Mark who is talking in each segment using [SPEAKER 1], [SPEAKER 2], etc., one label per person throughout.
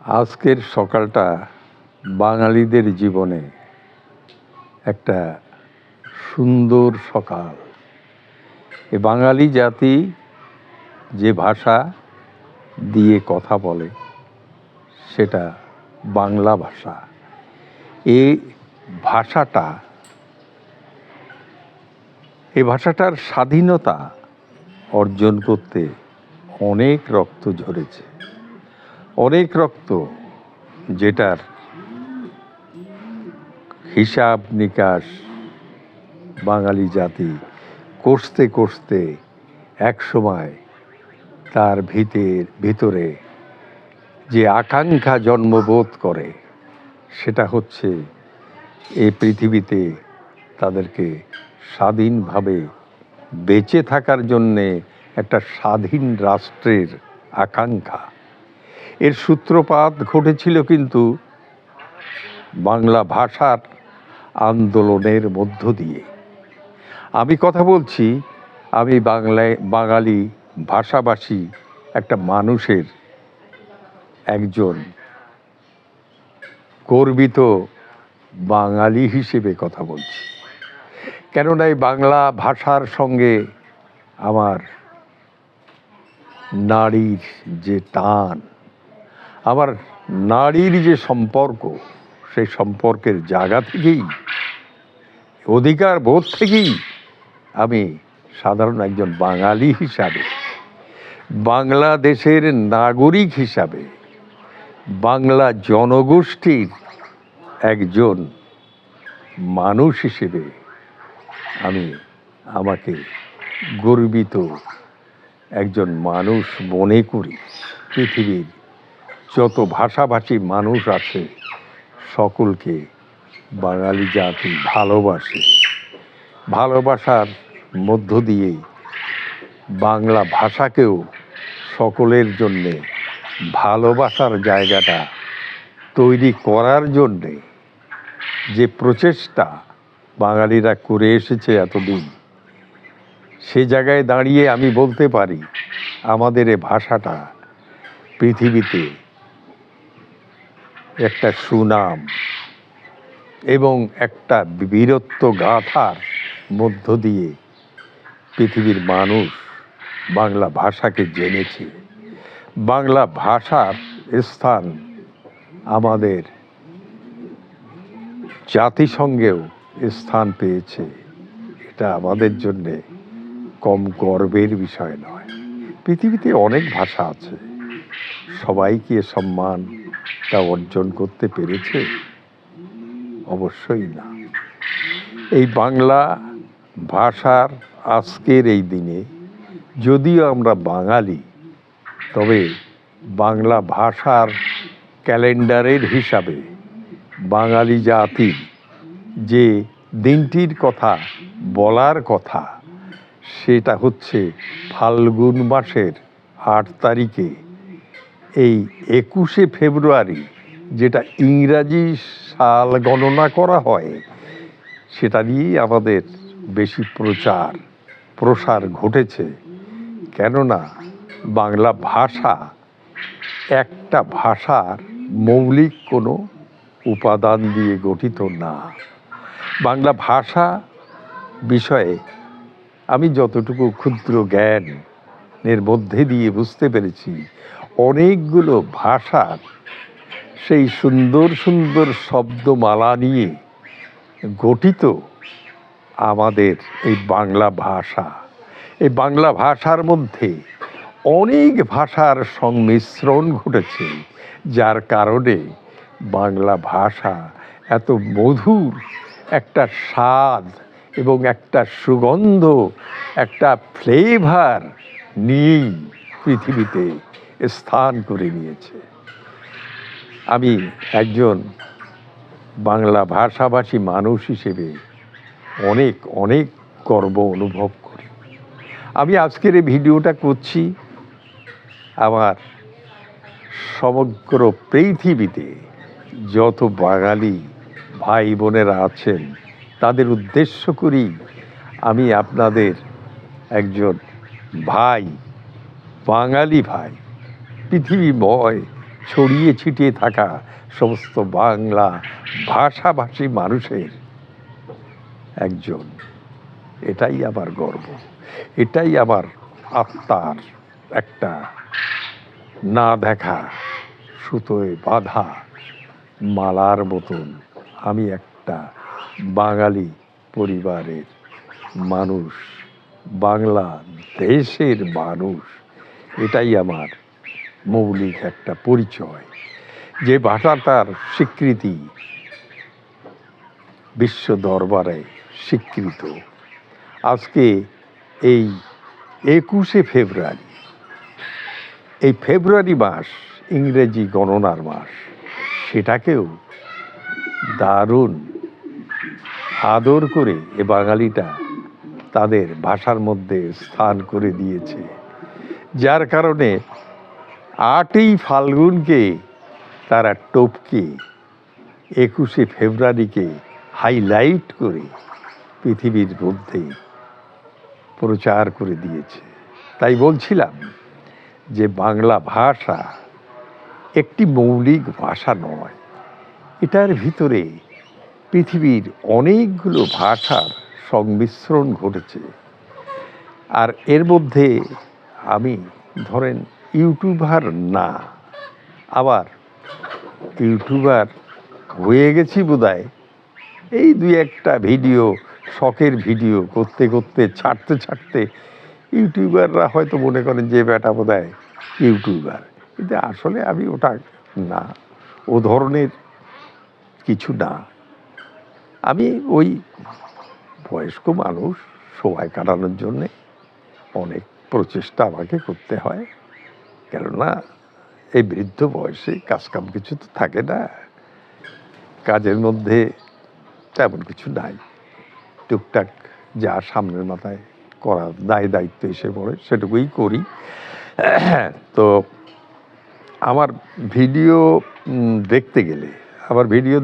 [SPEAKER 1] আজকের সকালটা বাঙালিদের জীবনে একটা সুন্দর সকাল। এ বাঙালি জাতি যে ভাষা দিয়ে কথা বলে সেটা বাংলা ভাষা। এই ভাষাটা এই ভাষাটার স্বাধীনতা অর্জন করতে অনেক রক্ত ঝরেছে, অনেক রক্ত, যেটার হিসাব নিকাশ বাঙালি জাতি কষতে কষতে একসময় তার ভিতরে যে আকাঙ্ক্ষা জন্মবোধ করে সেটা হচ্ছে এই পৃথিবীতে তাদেরকে স্বাধীনভাবে বেঁচে থাকার জন্যে একটা স্বাধীন রাষ্ট্রের আকাঙ্ক্ষা। এর সূত্রপাত ঘটেছিল কিন্তু বাংলা ভাষার আন্দোলনের মধ্য দিয়ে। আমি কথা বলছি, আমি বাঙালি ভাষাভাষী একটা মানুষের একজন গর্বিত বাঙালি হিসেবে কথা বলছি। কেননা এই বাংলা ভাষার সঙ্গে আমার নারীর যে টান, আমার নারীর যে সম্পর্ক, সেই সম্পর্কের জায়গা থেকেই, অধিকার বোধ থেকেই আমি সাধারণ একজন বাঙালি হিসাবে, বাংলাদেশের নাগরিক হিসাবে, বাংলা জনগোষ্ঠীর একজন মানুষ হিসেবে আমি আমাকে গর্বিত একজন মানুষ মনে করি। পৃথিবীর যত ভাষাভাষী মানুষ আছে সকলকে বাঙালি জাতি ভালোবাসে। ভালোবাসার মধ্য দিয়ে বাংলা ভাষাকেও সকলের জন্যে ভালোবাসার জায়গাটা তৈরি করার জন্যে যে প্রচেষ্টা বাঙালিরা করে এসেছে এতদিন, সে জায়গায় দাঁড়িয়ে আমি বলতে পারি আমাদের এ ভাষাটা পৃথিবীতে একটা সুনাম এবং একটা বীরত্ব গাথার মধ্য দিয়ে পৃথিবীর মানুষ বাংলা ভাষাকে জেনেছে। বাংলা ভাষার স্থান আমাদের জাতিসংঘেও স্থান পেয়েছে। এটা আমাদের জন্যে কম গর্বের বিষয় নয়। পৃথিবীতে অনেক ভাষা আছে, সবাই কি এ সম্মানটা অর্জন করতে পেরেছে? অবশ্যই না। এই বাংলা ভাষার আজকের এই দিনে যদিও আমরা বাঙালি, তবে বাংলা ভাষার ক্যালেন্ডারের হিসাবে বাঙালি জাতি যে দিনটির কথা বলার কথা, সেটা হচ্ছে ফাল্গুন মাসের 8 তারিখে, এই 21শে ফেব্রুয়ারি, যেটা ইংরাজি সাল গণনা করা হয়, সেটা নিয়েই আমাদের বেশি প্রসার ঘটেছে। কেননা বাংলা ভাষা একটা ভাষার মৌলিক কোনো উপাদান দিয়ে গঠিত না। বাংলা ভাষা বিষয়ে আমি যতটুকু ক্ষুদ্র জ্ঞানের মধ্যে দিয়ে বুঝতে পেরেছি, অনেকগুলো ভাষার সেই সুন্দর সুন্দর শব্দমালা নিয়ে গঠিত আমাদের এই বাংলা ভাষা। এই বাংলা ভাষার মধ্যে অনেক ভাষার সংমিশ্রণ ঘটেছে, যার কারণে বাংলা ভাষা এত মধুর একটা স্বাদ এবং একটা সুগন্ধ, একটা ফ্লেভার নিয়েই পৃথিবীতে স্থান করে নিয়েছে। আমি একজন বাংলা ভাষাভাষী মানুষ হিসেবে অনেক অনেক গর্ব অনুভব করি। আমি আজকের এই ভিডিওটা করছি আমার সমগ্র পৃথিবীতে যত বাঙালি ভাই বোনেরা আছেন তাদের উদ্দেশ্য করি। আমি আপনাদের একজন ভাই, বাঙালি ভাই, পৃথিবীময় ছড়িয়ে ছিটিয়ে থাকা সমস্ত বাংলা ভাষাভাষী মানুষের একজন। এটাই আমার গর্ব, এটাই আমার আত্মার একটা না দেখা সুতোয় বাঁধা মালার মতন। আমি একটা বাঙালি পরিবারের মানুষ, বাংলা দেশের মানুষ। এটাই আমার মৌলিক একটা পরিচয়, যে ভাষাটার স্বীকৃতি বিশ্ব দরবারে স্বীকৃত। আজকে এই 21শে ফেব্রুয়ারি, এই ফেব্রুয়ারি মাস ইংরেজি গণনার মাস, সেটাকেও দারুণ আদর করে এ বাঙালিটা তাদের ভাষার মধ্যে স্থান করে দিয়েছে, যার কারণে 8ই ফাল্গুনকে তারা টপকে 21শে ফেব্রুয়ারিকে হাইলাইট করে পৃথিবীর মধ্যে প্রচার করে দিয়েছে। তাই বলছিলাম যে বাংলা ভাষা একটি মৌলিক ভাষা নয়, এটার ভিতরে পৃথিবীর অনেকগুলো ভাষার সংমিশ্রণ ঘটেছে। আর এর মধ্যে আমি ধরেন ইউটিউবার না, আবার ইউটিউবার হয়ে গেছি বোধহয় এই 2-1টা ভিডিও, শখের ভিডিও করতে করতে ছাড়তে ছাড়তে ইউটিউবাররা হয়তো মনে করেন যে বেটা বোধহয় ইউটিউবার, কিন্তু আসলে আমি ওটা না, ও ধরনের কিছু না। আমি ওই বয়স্ক মানুষ, সময় কাটানোর জন্যে অনেক প্রচেষ্টা আমাকে করতে হয়, কেননা এই বৃদ্ধ বয়সে কাজকাম কিছু তো থাকে না, কাজের মধ্যে তেমন কিছু নাই, টুকটাক যা সামনের মাথায় করার দায়িত্ব এসে পড়ে সেটুকুই করি। তো আমার ভিডিও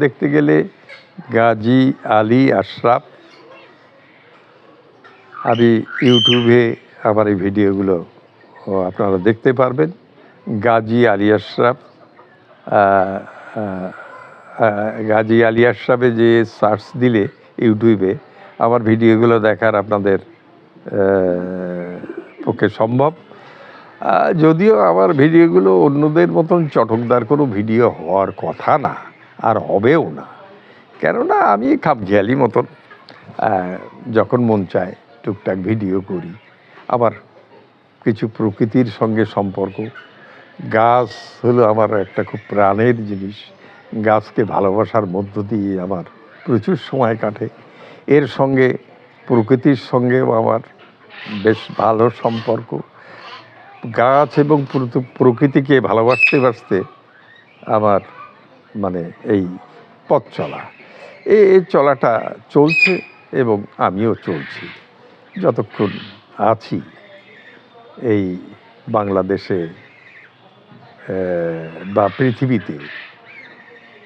[SPEAKER 1] দেখতে গেলে গাজী আলী আশরাফ, আমি ইউটিউবে আমার এই ভিডিওগুলো আপনারা দেখতে পারবেন। গাজী আলী আশরাফ, গাজী আলী আশরাফে যে সার্চ দিলে ইউটিউবে আমার ভিডিওগুলো দেখার আপনাদের পক্ষে সম্ভব। যদিও আমার ভিডিওগুলো অন্যদের মতন চটকদার কোনো ভিডিও হওয়ার কথা না, আর হবেও না, কেননা আমি খামখেয়ালি মতন যখন মন চায় টুকটাক ভিডিও করি। আবার কিছু প্রকৃতির সঙ্গে সম্পর্ক, গাছ হলো আমার একটা খুব প্রাণের জিনিস, গাছকে ভালোবাসার মধ্য দিয়ে আমার প্রচুর সময় কাটে। এর সঙ্গে প্রকৃতির সঙ্গেও আমার বেশ ভালো সম্পর্ক। গাছ এবং প্রকৃতিকে ভালোবাসতে আমার মানে এই পথ চলা, এই চলাটা চলছে এবং আমিও চলছি যতক্ষণ আছি এই বাংলাদেশে বা পৃথিবীতে।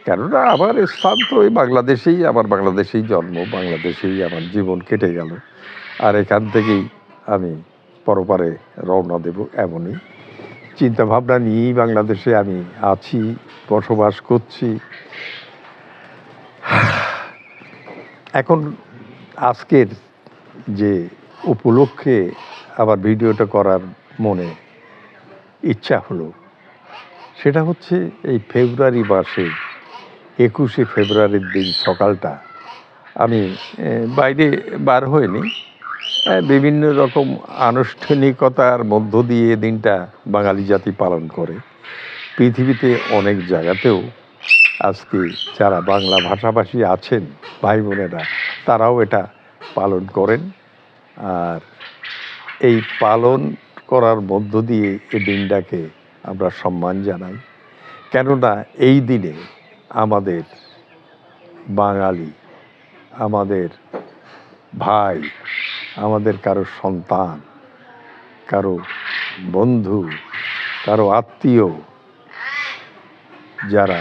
[SPEAKER 1] কেননা আমার স্থান তো এই বাংলাদেশেই, আমার বাংলাদেশেই জন্ম, বাংলাদেশেই আমার জীবন কেটে গেল, আর এখান থেকেই আমি পরপারে রওনা দেব, এমনই চিন্তাভাবনা নিয়েই বাংলাদেশে আমি আছি, বসবাস করছি। এখন আজকের যে উপলক্ষে আবার ভিডিওটা করার মনে ইচ্ছা হলো, সেটা হচ্ছে এই ফেব্রুয়ারি মাসে 21শে ফেব্রুয়ারির দিন সকালটা আমি বাইরে বার হইনি, বিভিন্ন রকম আনুষ্ঠানিকতার মধ্য দিয়ে দিনটা বাঙালি জাতি পালন করে। পৃথিবীতে অনেক জায়গাতেও আজকে যারা বাংলা ভাষাভাষী আছেন ভাই বোনেরা, তারাও এটা পালন করেন। আর এই পালন করার মধ্য দিয়ে এই দিনটাকে আমরা সম্মান জানাই, কেননা এই দিনে আমাদের বাঙালি, আমাদের ভাই, আমাদের কারো সন্তান, কারো বন্ধু, কারো আত্মীয়, যারা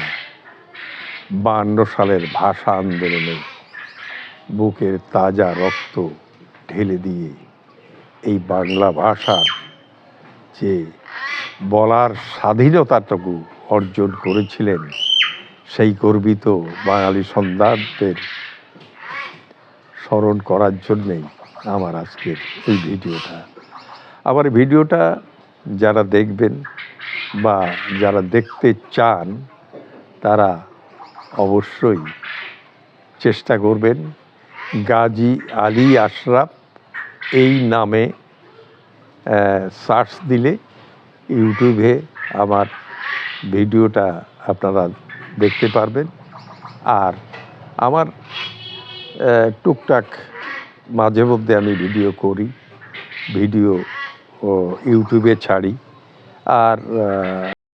[SPEAKER 1] 52 সালের ভাষা আন্দোলনে বুকের তাজা রক্ত ঢেলে দিয়ে এই বাংলা ভাষার যে বলার স্বাধীনতাটুকু অর্জন করেছিলেন সেই গর্বিত বাঙালি সন্তানদের স্মরণ করার জন্যেই আমার আজকের এই ভিডিওটা। আবার ভিডিওটা যারা দেখবেন বা যারা দেখতে চান তারা অবশ্যই চেষ্টা করবেন গাজী আলী আশরাফ এই নামে সার্চ দিলে ইউটিউবে আমার ভিডিওটা আপনারা দেখতে পারবেন। আর আমার টুকটাক মাঝে মধ্যে আমি ভিডিও করি, ভিডিও ইউটিউবে ছাড়ি। আর